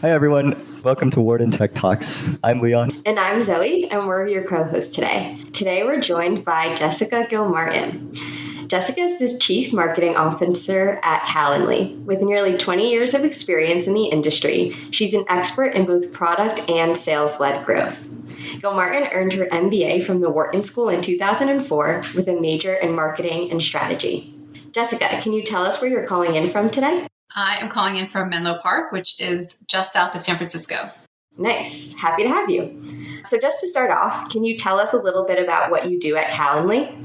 Hi, everyone. Welcome to Wharton Tech Talks. I'm Leon. And I'm Zoe, and we're your co-hosts today. Today, we're joined by Jessica Gilmartin. Jessica is the Chief Marketing Officer at Calendly. With nearly 20 years of experience in the industry, she's an expert in both product and sales-led growth. Gilmartin earned her MBA from the Wharton School in 2004 with a major in marketing and strategy. Jessica, can you tell us where you're calling in from today? I am calling in from Menlo Park, which is just south of San Francisco. Nice. Happy to have you. So just to start off, can you tell us a little bit about what you do at Calendly?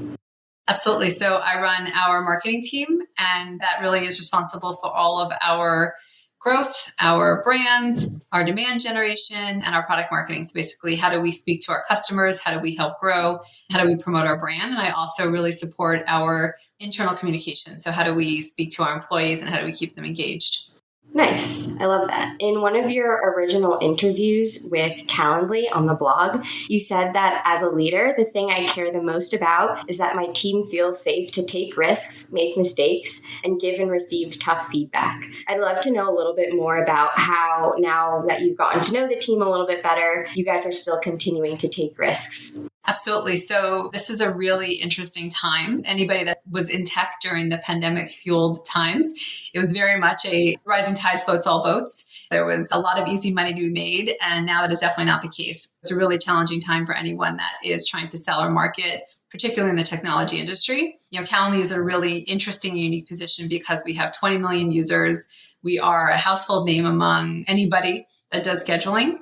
Absolutely. So I run our marketing team, and that really is responsible for all of our growth, our brands, our demand generation, and our product marketing. So basically, how do we speak to our customers? How do we help grow? How do we promote our brand? And I also really support our internal communication. So how do we speak to our employees and how do we keep them engaged? Nice. I love that. In one of your original interviews with Calendly on the blog, you said that as a leader, the thing I care the most about is that my team feels safe to take risks, make mistakes, and give and receive tough feedback. I'd love to know a little bit more about how, now that you've gotten to know the team a little bit better, you guys are still continuing to take risks. Absolutely. So this is a really interesting time. Anybody that was in tech during the pandemic-fueled times, it was very much a rising tide floats all boats. There was a lot of easy money to be made, and now that is definitely not the case. It's a really challenging time for anyone that is trying to sell or market, particularly in the technology industry. Calendly is a really interesting, unique position because we have 20 million users. We are a household name among anybody that does scheduling.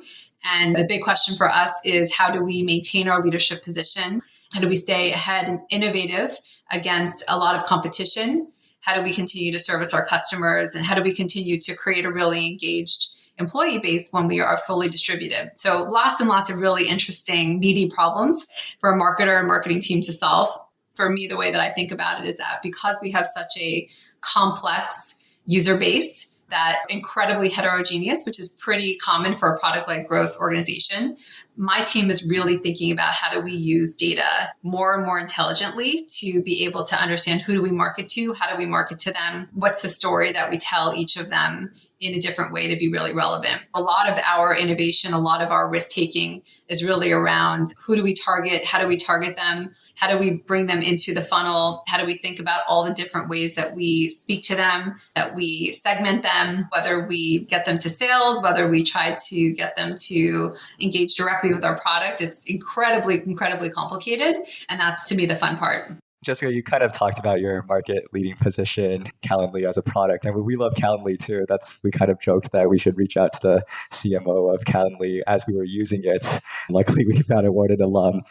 And the big question for us is, how do we maintain our leadership position? How do we stay ahead and innovative against a lot of competition? How do we continue to service our customers? And how do we continue to create a really engaged employee base when we are fully distributed? So lots and lots of really interesting, meaty problems for a marketer and marketing team to solve. For me, the way that I think about it is that because we have such a complex user base, that incredibly heterogeneous, which is pretty common for a product-led growth organization, my team is really thinking about how do we use data more and more intelligently to be able to understand who do we market to, how do we market to them, what's the story that we tell each of them in a different way to be really relevant. A lot of our innovation, a lot of our risk-taking is really around who do we target, how do we target them, how do we bring them into the funnel? How do we think about all the different ways that we speak to them, that we segment them, whether we get them to sales, whether we try to get them to engage directly with our product? It's incredibly, incredibly complicated. And that's, to me, the fun part. Jessica, you kind of talked about your market leading position, Calendly as a product. And we love Calendly too. We kind of joked that we should reach out to the CMO of Calendly as we were using it. Luckily, we found a Wharton alum.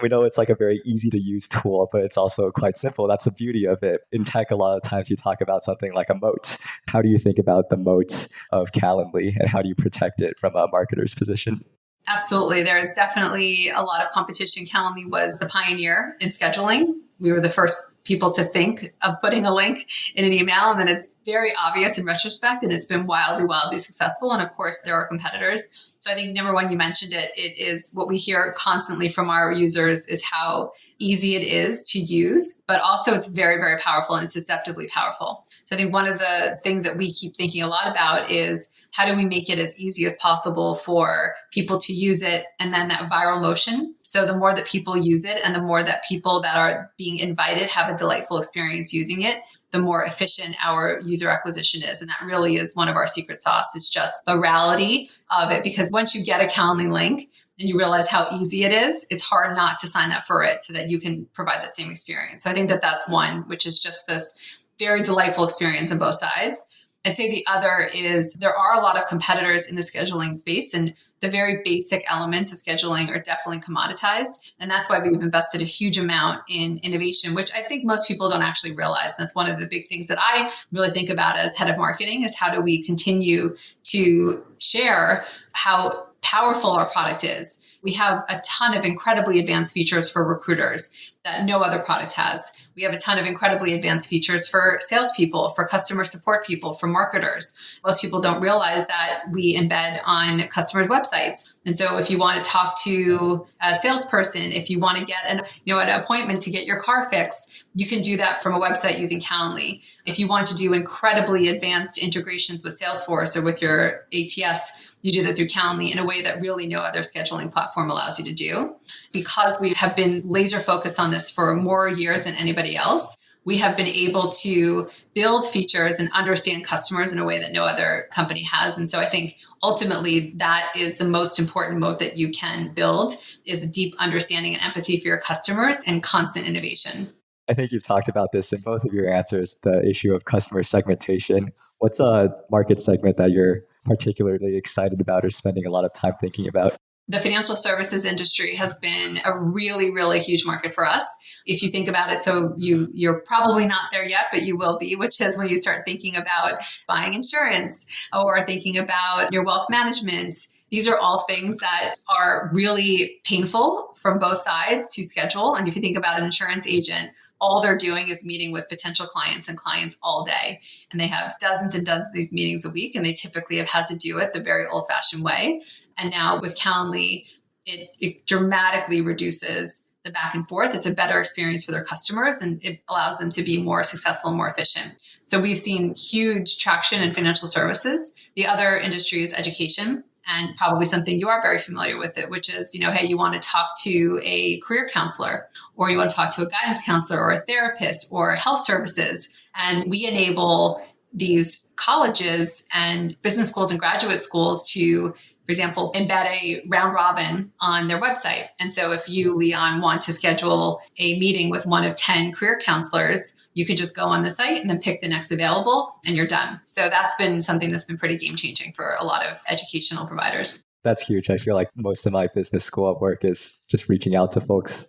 We know it's like a very easy to use tool, but it's also quite simple. That's the beauty of it. In tech, a lot of times you talk about something like a moat. How do you think about the moat of Calendly and how do you protect it from a marketer's position? Absolutely. There is definitely a lot of competition. Calendly was the pioneer in scheduling. We were the first people to think of putting a link in an email, and then it's very obvious in retrospect, and it's been wildly, wildly successful. And of course, there are competitors. So I think number one, you mentioned it, it is what we hear constantly from our users is how easy it is to use, but also it's very, very powerful and it's deceptively powerful. So I think one of the things that we keep thinking a lot about is how do we make it as easy as possible for people to use it, and then that viral motion. So the more that people use it and the more that people that are being invited have a delightful experience using it, the more efficient our user acquisition is. And that really is one of our secret sauce. It's just the virality of it, because once you get a Calendly link and you realize how easy it is, it's hard not to sign up for it so that you can provide that same experience. So I think that that's one, which is just this very delightful experience on both sides. I'd say the other is there are a lot of competitors in the scheduling space, and the very basic elements of scheduling are definitely commoditized. And that's why we've invested a huge amount in innovation, which I think most people don't actually realize. And that's one of the big things that I really think about as head of marketing is how do we continue to share how powerful our product is. We have a ton of incredibly advanced features for recruiters that no other product has. We have a ton of incredibly advanced features for salespeople, for customer support people, for marketers. Most people don't realize that we embed on customers' websites. And so if you want to talk to a salesperson, if you want to get an appointment to get your car fixed, you can do that from a website using Calendly. If you want to do incredibly advanced integrations with Salesforce or with your ATS you do that through Calendly in a way that really no other scheduling platform allows you to do. Because we have been laser focused on this for more years than anybody else, we have been able to build features and understand customers in a way that no other company has. And so I think ultimately that is the most important moat that you can build, is a deep understanding and empathy for your customers and constant innovation. I think you've talked about this in both of your answers, the issue of customer segmentation. What's a market segment that you're particularly excited about or spending a lot of time thinking about? The financial services industry has been a really, really huge market for us. If you think about it, so you're probably not there yet, but you will be, which is when you start thinking about buying insurance or thinking about your wealth management. These are all things that are really painful from both sides to schedule. And if you think about an insurance agent, all they're doing is meeting with potential clients and clients all day. And they have dozens and dozens of these meetings a week, and they typically have had to do it the very old-fashioned way. And now with Calendly, it dramatically reduces the back and forth. It's a better experience for their customers, and it allows them to be more successful and more efficient. So we've seen huge traction in financial services. The other industry is education, and probably something you are very familiar with it, which is, hey, you want to talk to a career counselor, or you want to talk to a guidance counselor or a therapist or health services. And we enable these colleges and business schools and graduate schools to, for example, embed a round robin on their website. And so if you, Leon, want to schedule a meeting with one of 10 career counselors, you can just go on the site and then pick the next available and you're done. So that's been something that's been pretty game changing for a lot of educational providers. That's huge. I feel like most of my business school work is just reaching out to folks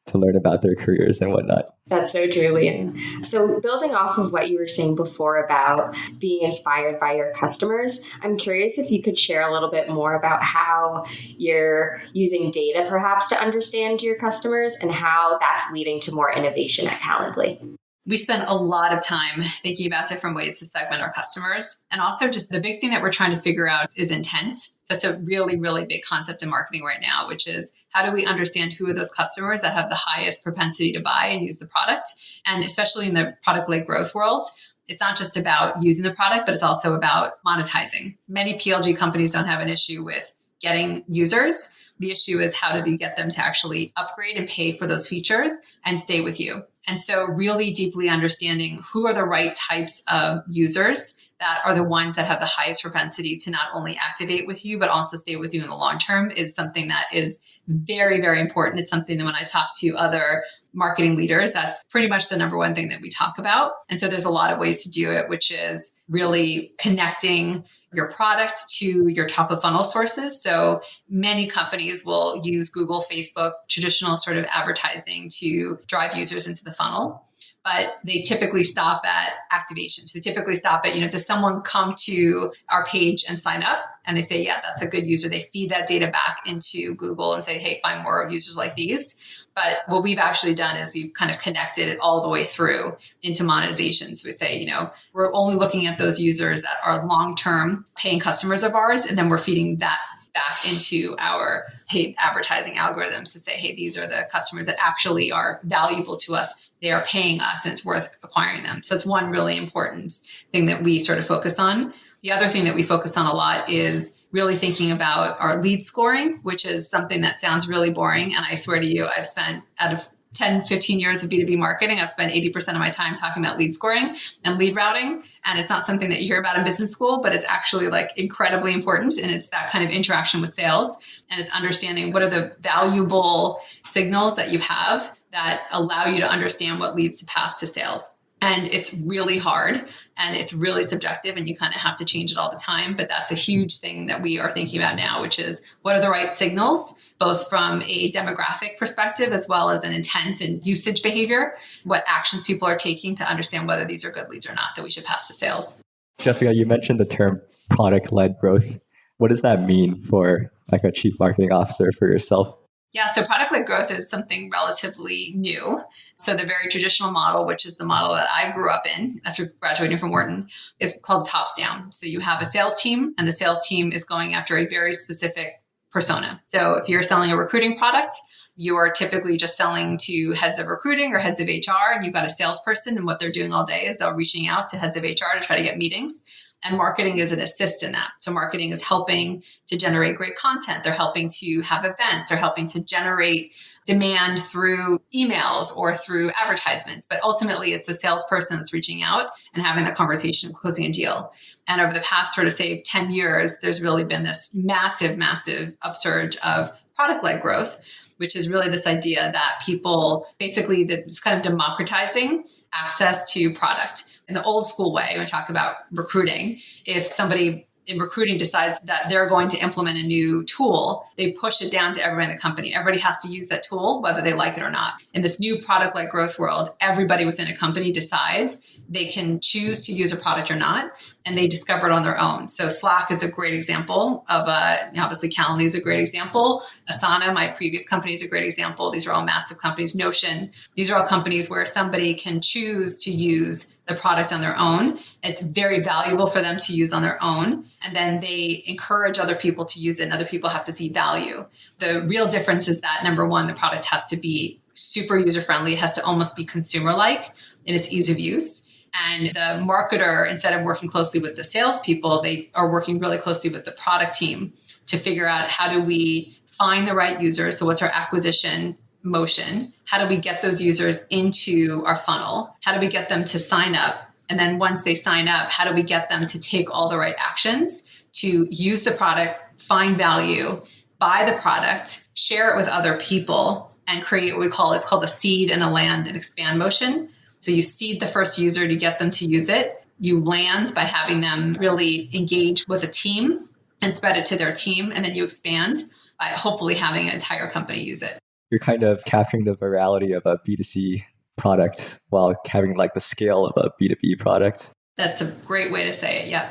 to learn about their careers and whatnot. That's so true, Liam. So building off of what you were saying before about being inspired by your customers, I'm curious if you could share a little bit more about how you're using data perhaps to understand your customers and how that's leading to more innovation at Calendly. We spend a lot of time thinking about different ways to segment our customers. And also just the big thing that we're trying to figure out is intent. That's a really, really big concept in marketing right now, which is how do we understand who are those customers that have the highest propensity to buy and use the product? And especially in the product-led growth world, it's not just about using the product, but it's also about monetizing. Many PLG companies don't have an issue with getting users. The issue is how do you get them to actually upgrade and pay for those features and stay with you? And so really deeply understanding who are the right types of users that are the ones that have the highest propensity to not only activate with you, but also stay with you in the long term is something that is very, very important. It's something that when I talk to other marketing leaders, that's pretty much the number one thing that we talk about. And so there's a lot of ways to do it, which is really connecting your product to your top of funnel sources. So many companies will use Google, Facebook, traditional sort of advertising to drive users into the funnel. But they typically stop at activation. So they typically stop at, does someone come to our page and sign up? And they say, yeah, that's a good user. They feed that data back into Google and say, hey, find more users like these. But what we've actually done is we've kind of connected it all the way through into monetization. So we say, we're only looking at those users that are long-term paying customers of ours. And then we're feeding that back into our paid advertising algorithms to say, hey, these are the customers that actually are valuable to us. They are paying us and it's worth acquiring them. So it's one really important thing that we sort of focus on. The other thing that we focus on a lot is really thinking about our lead scoring, which is something that sounds really boring. And I swear to you, I've spent out of 10, 15 years of B2B marketing, I've spent 80% of my time talking about lead scoring and lead routing. And it's not something that you hear about in business school, but it's actually like incredibly important. And it's that kind of interaction with sales. And it's understanding what are the valuable signals that you have that allow you to understand what leads to pass to sales. And it's really hard and it's really subjective and you kind of have to change it all the time. But that's a huge thing that we are thinking about now, which is what are the right signals, both from a demographic perspective as well as an intent and usage behavior, what actions people are taking to understand whether these are good leads or not that we should pass to sales. Jessica, you mentioned the term product-led growth. What does that mean for like a chief marketing officer for yourself? Yeah, so product-led growth is something relatively new. So the very traditional model, which is the model that I grew up in after graduating from Wharton, is called tops down. So you have a sales team and the sales team is going after a very specific persona. So if you're selling a recruiting product, you are typically just selling to heads of recruiting or heads of HR, and you've got a salesperson and what they're doing all day is they're reaching out to heads of HR to try to get meetings. And marketing is an assist in that. So marketing is helping to generate great content. They're helping to have events. They're helping to generate demand through emails or through advertisements. But ultimately, it's the salesperson that's reaching out and having the conversation, closing a deal. And over the past sort of, say, 10 years, there's really been this massive, massive upsurge of product-led growth, which is really this idea that people basically, that's kind of democratizing access to product. In the old school way, when we talk about recruiting, if somebody in recruiting decides that they're going to implement a new tool, they push it down to everyone in the company. Everybody has to use that tool, whether they like it or not. In this new product-led growth world, everybody within a company decides they can choose to use a product or not, and they discover it on their own. So Slack is a great example of obviously Calendly is a great example. Asana, my previous company, is a great example. These are all massive companies. Notion, these are all companies where somebody can choose to use the product on their own. It's very valuable for them to use on their own. And then they encourage other people to use it, and other people have to see value. The real difference is that, number one, the product has to be super user-friendly. It has to almost be consumer-like in its ease of use. And the marketer, instead of working closely with the salespeople, they are working really closely with the product team to figure out, how do we find the right users? So what's our acquisition motion? How do we get those users into our funnel? How do we get them to sign up? And then once they sign up, how do we get them to take all the right actions to use the product, find value, buy the product, share it with other people, and create what we call, it's called a seed and a land and expand motion. So you seed the first user to get them to use it. You land by having them really engage with a team and spread it to their team. And then you expand by hopefully having an entire company use it. You're kind of capturing the virality of a B2C product while having like the scale of a B2B product. That's a great way to say it. Yep.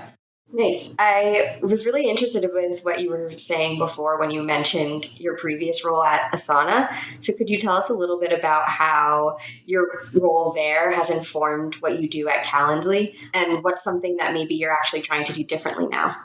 Nice. I was really interested with what you were saying before when you mentioned your previous role at Asana. So could you tell us a little bit about how your role there has informed what you do at Calendly, and what's something that maybe you're actually trying to do differently now?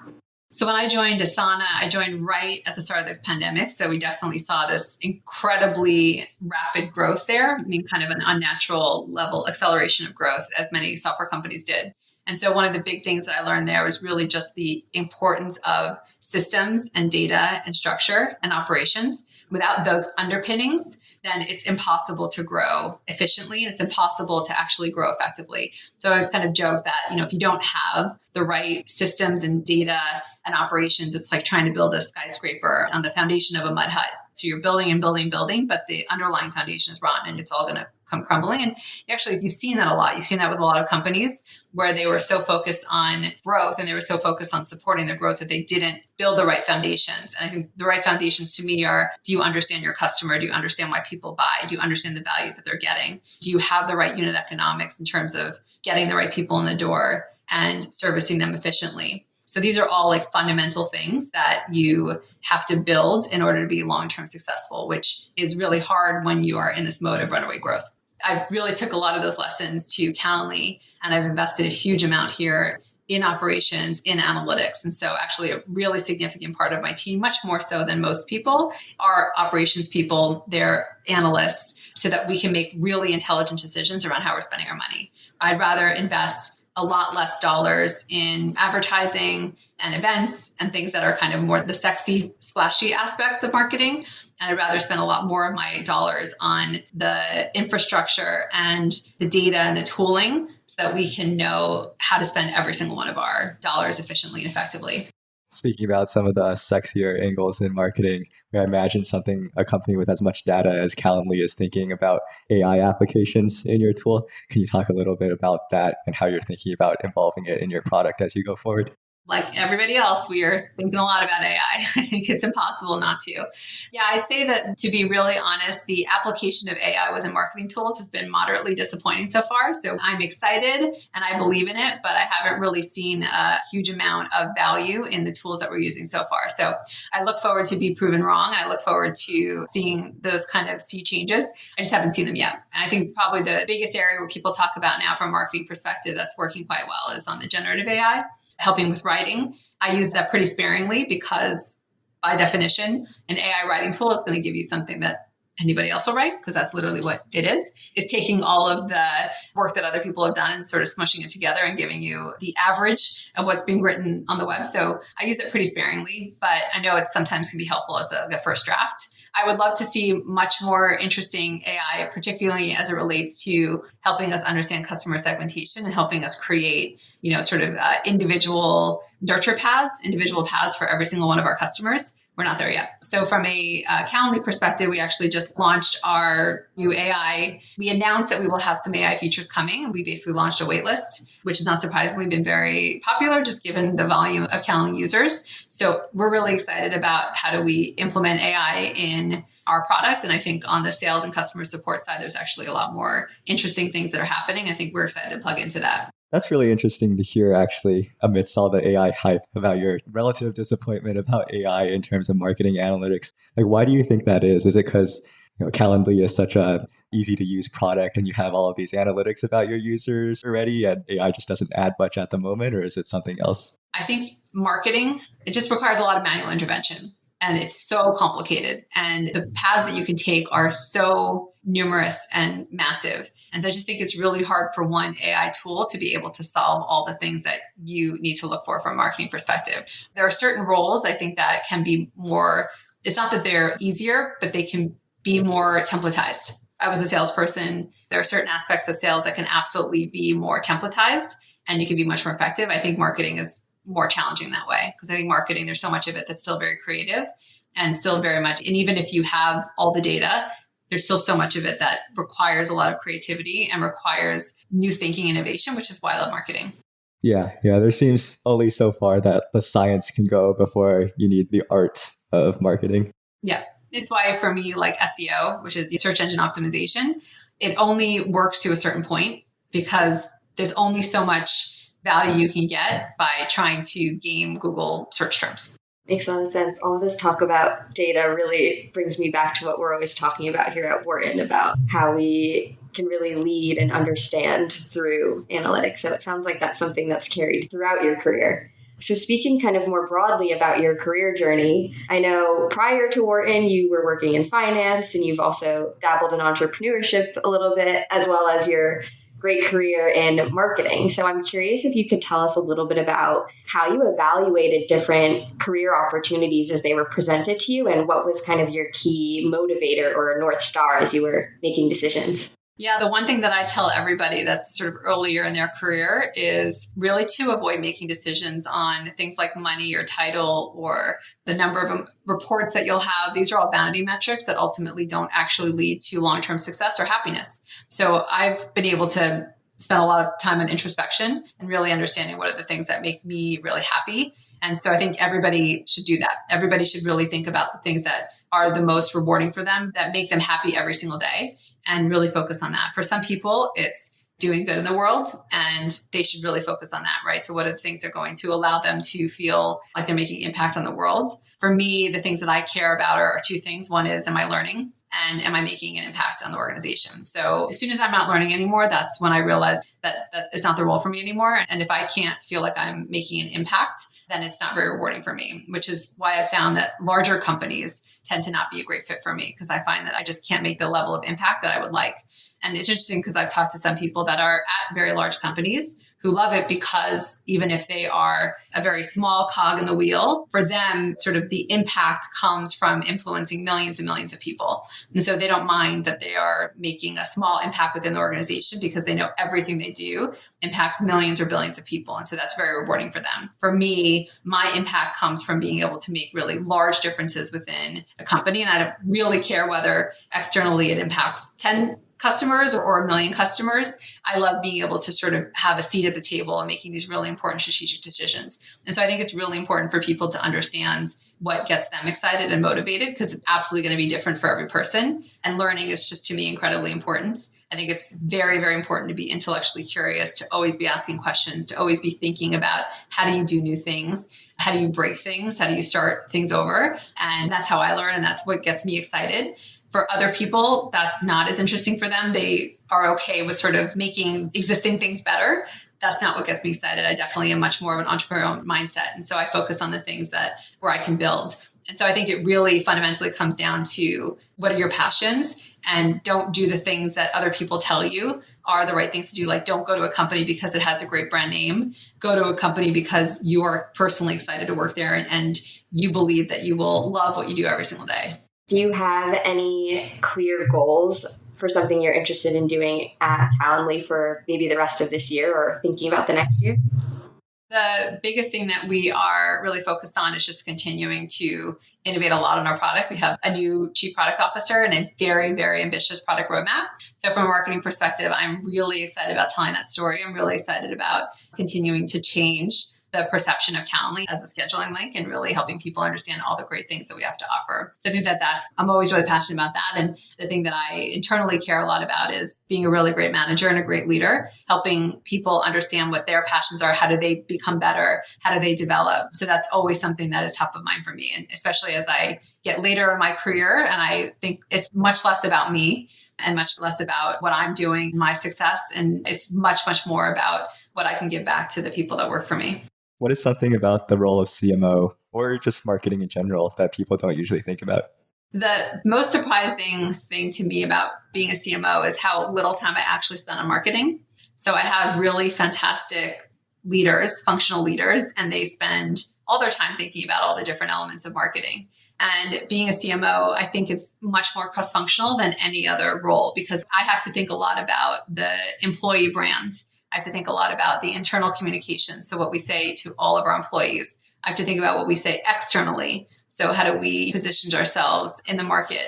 So when I joined Asana, I joined right at the start of the pandemic. So we definitely saw this incredibly rapid growth there. I mean, kind of an unnatural level acceleration of growth, as many software companies did. And so one of the big things that I learned there was really just the importance of systems and data and structure and operations. Without those underpinnings, then it's impossible to grow efficiently, and it's impossible to actually grow effectively. So I always kind of joke that, if you don't have the right systems and data and operations, it's like trying to build a skyscraper on the foundation of a mud hut. So you're building and building, building, but the underlying foundation is rotten and it's all going to come crumbling. And actually, you've seen that a lot. You've seen that with a lot of companies where they were so focused on growth and they were so focused on supporting their growth that they didn't build the right foundations. And I think the right foundations to me are, do you understand your customer? Do you understand why people buy? Do you understand the value that they're getting? Do you have the right unit economics in terms of getting the right people in the door and servicing them efficiently? So these are all like fundamental things that you have to build in order to be long-term successful, which is really hard when you are in this mode of runaway growth. I really took a lot of those lessons to Calendly, and I've invested a huge amount here in operations, in analytics. And so actually a really significant part of my team, much more so than most people, are operations people, they're analysts, so that we can make really intelligent decisions around how we're spending our money. I'd rather invest a lot less dollars in advertising and events and things that are kind of more the sexy, splashy aspects of marketing. And I'd rather spend a lot more of my dollars on the infrastructure and the data and the tooling so that we can know how to spend every single one of our dollars efficiently and effectively. Speaking about some of the sexier angles in marketing, I imagine a company with as much data as Calendly is thinking about AI applications in your tool. Can you talk a little bit about that and how you're thinking about involving it in your product as you go forward? Like everybody else, we are thinking a lot about AI. I think it's impossible not to. Yeah, I'd say that, to be really honest, the application of AI within marketing tools has been moderately disappointing so far. So I'm excited and I believe in it, but I haven't really seen a huge amount of value in the tools that we're using so far. So I look forward to be proven wrong. I look forward to seeing those kind of sea changes. I just haven't seen them yet. And I think probably the biggest area where people talk about now from a marketing perspective that's working quite well is on the generative AI, helping with writing. I use that pretty sparingly because by definition, an AI writing tool is going to give you something that anybody else will write, because that's literally what it is taking all of the work that other people have done and sort of smushing it together and giving you the average of what's being written on the web. So I use it pretty sparingly, but I know it sometimes can be helpful as the first draft. I would love to see much more interesting AI, particularly as it relates to helping us understand customer segmentation and helping us create, individual nurture paths, individual paths for every single one of our customers. We're not there yet. So from a Calendly perspective, we actually just launched our new AI. We announced that we will have some AI features coming. We basically launched a waitlist, which has not surprisingly been very popular, just given the volume of Calendly users. So we're really excited about how do we implement AI in our product. And I think on the sales and customer support side, there's actually a lot more interesting things that are happening. I think we're excited to plug into that. That's really interesting to hear, actually, amidst all the AI hype, about your relative disappointment about AI in terms of marketing analytics. Like, why do you think that is? Is it because Calendly is such a easy to use product and you have all of these analytics about your users already and AI just doesn't add much at the moment, or is it something else? I think marketing, it just requires a lot of manual intervention. And it's so complicated. And the paths that you can take are so numerous and massive. And so I just think it's really hard for one AI tool to be able to solve all the things that you need to look for from a marketing perspective. There are certain roles I think that can be more, it's not that they're easier, but they can be more templatized. I was a salesperson. There are certain aspects of sales that can absolutely be more templatized and you can be much more effective. I think marketing is more challenging that way because I think marketing, there's so much of it that's still very creative and still very much, and even if you have all the data, there's still so much of it that requires a lot of creativity and requires new thinking, innovation, which is why I love marketing. Yeah. There seems only so far that the science can go before you need the art of marketing. Yeah. It's why for me, like SEO, which is the search engine optimization, it only works to a certain point because there's only so much value you can get by trying to game Google search terms. Makes a lot of sense. All of this talk about data really brings me back to what we're always talking about here at Wharton, about how we can really lead and understand through analytics. So it sounds like that's something that's carried throughout your career. So speaking kind of more broadly about your career journey, I know prior to Wharton, you were working in finance and you've also dabbled in entrepreneurship a little bit, as well as your great career in marketing. So I'm curious if you could tell us a little bit about how you evaluated different career opportunities as they were presented to you and what was kind of your key motivator or North Star as you were making decisions. Yeah, the one thing that I tell everybody that's sort of earlier in their career is really to avoid making decisions on things like money or title or the number of reports that you'll have. These are all vanity metrics that ultimately don't actually lead to long-term success or happiness. So I've been able to spend a lot of time on introspection and really understanding what are the things that make me really happy. And so I think everybody should do that. Everybody should really think about the things that are the most rewarding for them, that make them happy every single day, and really focus on that. For some people, it's doing good in the world, and they should really focus on that, right? So what are the things that are going to allow them to feel like they're making impact on the world? For me, the things that I care about are two things. One is, am I learning? And am I making an impact on the organization? So as soon as I'm not learning anymore, that's when I realize that is not the role for me anymore. And if I can't feel like I'm making an impact, then it's not very rewarding for me, which is why I found that larger companies tend to not be a great fit for me because I find that I just can't make the level of impact that I would like. And it's interesting because I've talked to some people that are at very large companies who love it because even if they are a very small cog in the wheel, for them, sort of the impact comes from influencing millions and millions of people. And so they don't mind that they are making a small impact within the organization because they know everything they do impacts millions or billions of people. And so that's very rewarding for them. For me, my impact comes from being able to make really large differences within a company. And I don't really care whether externally it impacts 10 customers or a million customers. I love being able to sort of have a seat at the table and making these really important strategic decisions. And so I think it's really important for people to understand what gets them excited and motivated because it's absolutely going to be different for every person. And learning is just, to me, incredibly important. I think it's very, very important to be intellectually curious, to always be asking questions, to always be thinking about how do you do new things? How do you break things? How do you start things over? And that's how I learn. And that's what gets me excited. For other people, that's not as interesting for them. They are okay with sort of making existing things better. That's not what gets me excited. I definitely am much more of an entrepreneurial mindset. And so I focus on the things where I can build. And so I think it really fundamentally comes down to what are your passions, and don't do the things that other people tell you are the right things to do. Like, don't go to a company because it has a great brand name. Go to a company because you are personally excited to work there and you believe that you will love what you do every single day. Do you have any clear goals for something you're interested in doing at Calendly for maybe the rest of this year or thinking about the next year? The biggest thing that we are really focused on is just continuing to innovate a lot on our product. We have a new chief product officer and a very, very ambitious product roadmap. So from a marketing perspective, I'm really excited about telling that story. I'm really excited about continuing to change the perception of Calendly as a scheduling link and really helping people understand all the great things that we have to offer. So I think I'm always really passionate about that. And the thing that I internally care a lot about is being a really great manager and a great leader, helping people understand what their passions are. How do they become better? How do they develop? So that's always something that is top of mind for me. And especially as I get later in my career, and I think it's much less about me and much less about what I'm doing, my success. And it's much, much more about what I can give back to the people that work for me. What is something about the role of CMO or just marketing in general that people don't usually think about? The most surprising thing to me about being a CMO is how little time I actually spend on marketing. So I have really fantastic leaders, functional leaders, and they spend all their time thinking about all the different elements of marketing. And being a CMO, I think, is much more cross-functional than any other role because I have to think a lot about the employee brand. I have to think a lot about the internal communication. So what we say to all of our employees. I have to think about what we say externally. So how do we position ourselves in the market?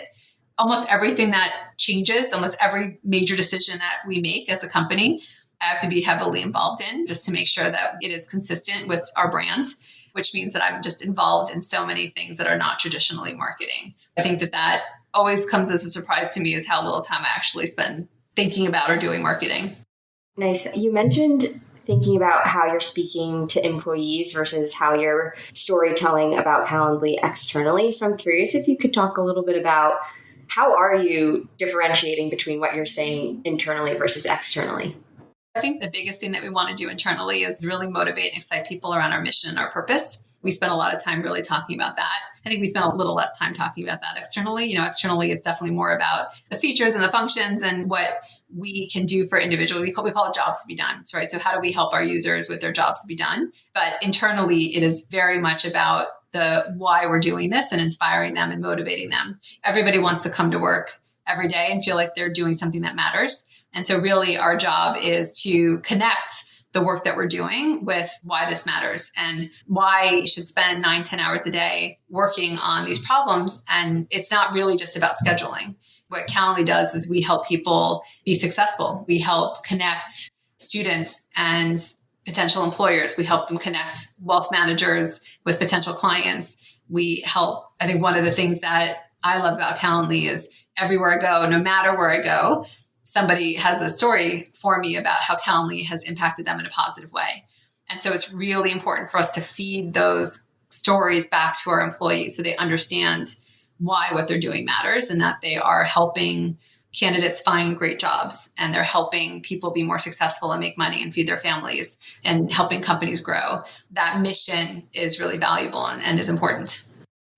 Almost everything that changes, almost every major decision that we make as a company, I have to be heavily involved in just to make sure that it is consistent with our brand, which means that I'm just involved in so many things that are not traditionally marketing. I think that always comes as a surprise to me is how little time I actually spend thinking about or doing marketing. Nice. You mentioned thinking about how you're speaking to employees versus how you're storytelling about Calendly externally. So I'm curious if you could talk a little bit about how are you differentiating between what you're saying internally versus externally? I think the biggest thing that we want to do internally is really motivate and excite people around our mission and our purpose. We spend a lot of time really talking about that. I think we spend a little less time talking about that externally. Externally, it's definitely more about the features and the functions and what we can do for individuals. We call it jobs to be done, right? So how do we help our users with their jobs to be done? But internally, it is very much about the why we're doing this and inspiring them and motivating them. Everybody wants to come to work every day and feel like they're doing something that matters. And so really our job is to connect the work that we're doing with why this matters and why you should spend 9-10 hours a day working on these problems. And it's not really just about scheduling. What Calendly does is we help people be successful. We help connect students and potential employers. We help them connect wealth managers with potential clients. I think one of the things that I love about Calendly is everywhere I go, no matter where I go, somebody has a story for me about how Calendly has impacted them in a positive way. And so it's really important for us to feed those stories back to our employees so they understand why what they're doing matters and that they are helping candidates find great jobs and they're helping people be more successful and make money and feed their families and helping companies grow. That mission is really valuable and is important.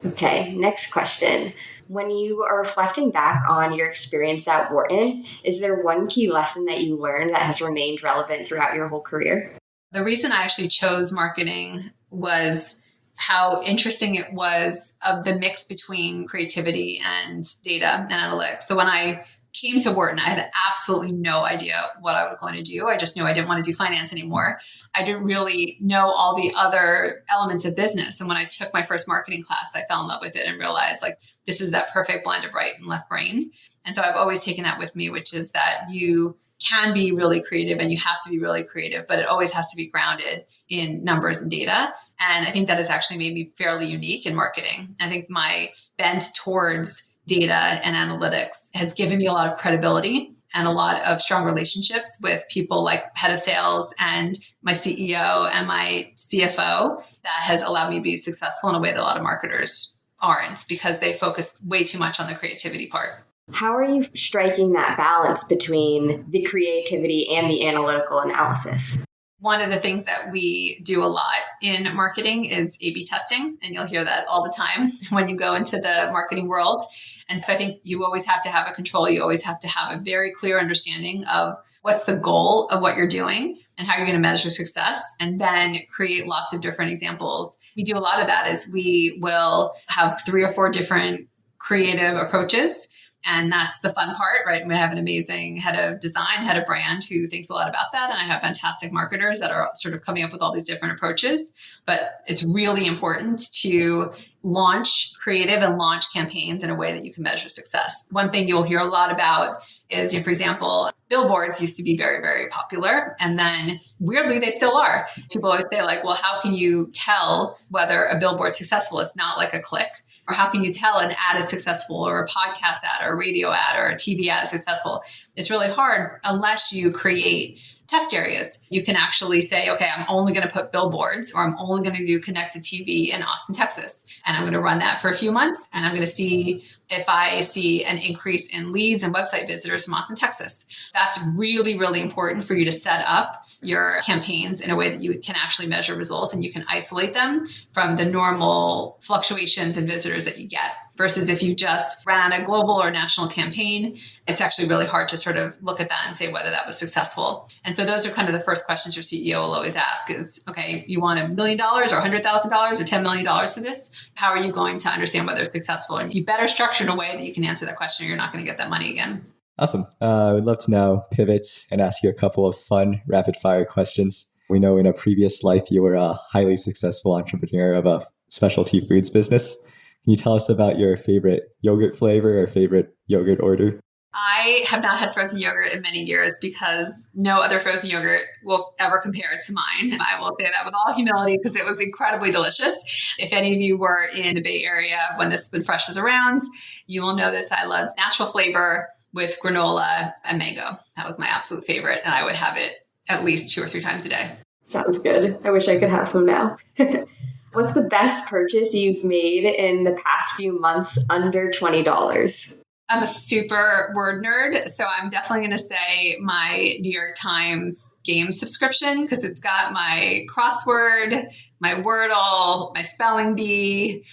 Okay, next question. When you are reflecting back on your experience at Wharton, is there one key lesson that you learned that has remained relevant throughout your whole career? The reason I actually chose marketing was how interesting it was of the mix between creativity and data and analytics. So when I came to Wharton, I had absolutely no idea what I was going to do. I just knew I didn't want to do finance anymore. I didn't really know all the other elements of business. And when I took my first marketing class, I fell in love with it and realized this is that perfect blend of right and left brain. And so I've always taken that with me, which is that you can be really creative and you have to be really creative, but it always has to be grounded in numbers and data. And I think that has actually made me fairly unique in marketing. I think my bent towards data and analytics has given me a lot of credibility and a lot of strong relationships with people like head of sales and my CEO and my CFO that has allowed me to be successful in a way that a lot of marketers aren't because they focus way too much on the creativity part. How are you striking that balance between the creativity and the analytical analysis? One of the things that we do a lot in marketing is A/B testing, and you'll hear that all the time when you go into the marketing world. And so I think you always have to have a control. You always have to have a very clear understanding of what's the goal of what you're doing and how you're going to measure success, and then create lots of different examples. We do a lot of that is we will have 3 or 4 different creative approaches. And that's the fun part, right? We have an amazing head of design, head of brand who thinks a lot about that. And I have fantastic marketers that are sort of coming up with all these different approaches. But it's really important to launch creative and launch campaigns in a way that you can measure success. One thing you'll hear a lot about is, for example, billboards used to be very, very popular. And then weirdly, they still are. People always say like, well, how can you tell whether a billboard's successful? It's not like a click. Or how can you tell an ad is successful, or a podcast ad or a radio ad or a TV ad is successful? It's really hard unless you create test areas. You can actually say, okay, I'm only going to put billboards, or I'm only going to do connected TV in Austin, Texas. And I'm going to run that for a few months. And I'm going to see if I see an increase in leads and website visitors from Austin, Texas. That's really, really important for you to set up your campaigns in a way that you can actually measure results and you can isolate them from the normal fluctuations in visitors that you get. Versus if you just ran a global or national campaign, it's actually really hard to sort of look at that and say whether that was successful. And so those are kind of the first questions your CEO will always ask is, okay, you want $1 million or $100,000 or $10 million for this? How are you going to understand whether it's successful? And you better structure in a way that you can answer that question or you're not going to get that money again. Awesome. I would love to now pivot and ask you a couple of fun rapid fire questions. We know in a previous life, you were a highly successful entrepreneur of a specialty foods business. Can you tell us about your favorite yogurt flavor or favorite yogurt order? I have not had frozen yogurt in many years because no other frozen yogurt will ever compare to mine. I will say that with all humility because it was incredibly delicious. If any of you were in the Bay Area when this Spin Fresh was around, you will know this. I loved natural flavor with granola and mango. That was my absolute favorite. And I would have it at least 2 or 3 times a day. Sounds good. I wish I could have some now. What's the best purchase you've made in the past few months under $20? I'm a super word nerd, so I'm definitely going to say my New York Times game subscription because it's got my crossword, my Wordle, my spelling bee,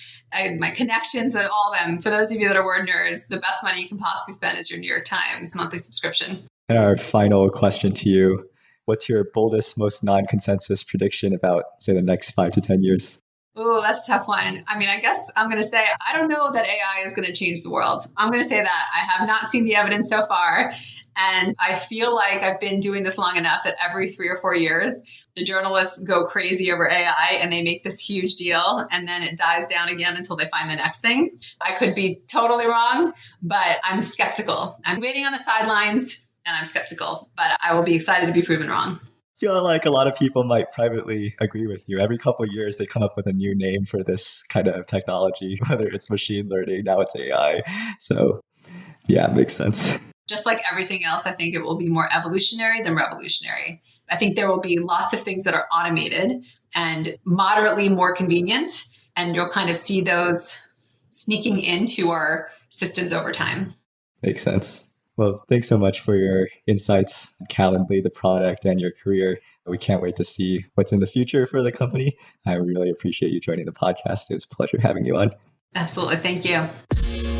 my connections, and all of them. For those of you that are word nerds, the best money you can possibly spend is your New York Times monthly subscription. And our final question to you, what's your boldest, most non-consensus prediction about, say, the next 5 to 10 years? Ooh, that's a tough one. I mean, I guess I'm going to say, I don't know that AI is going to change the world. I'm going to say that. I have not seen the evidence so far. And I feel like I've been doing this long enough that every 3 or 4 years, the journalists go crazy over AI and they make this huge deal. And then it dies down again until they find the next thing. I could be totally wrong, but I'm skeptical. I'm waiting on the sidelines and I'm skeptical, but I will be excited to be proven wrong. I feel like a lot of people might privately agree with you. Every couple of years, they come up with a new name for this kind of technology, whether it's machine learning, now it's AI. So yeah, it makes sense. Just like everything else, I think it will be more evolutionary than revolutionary. I think there will be lots of things that are automated and moderately more convenient, and you'll kind of see those sneaking into our systems over time. Makes sense. Well, thanks so much for your insights, Calendly, the product, and your career. We can't wait to see what's in the future for the company. I really appreciate you joining the podcast. It was a pleasure having you on. Absolutely. Thank you.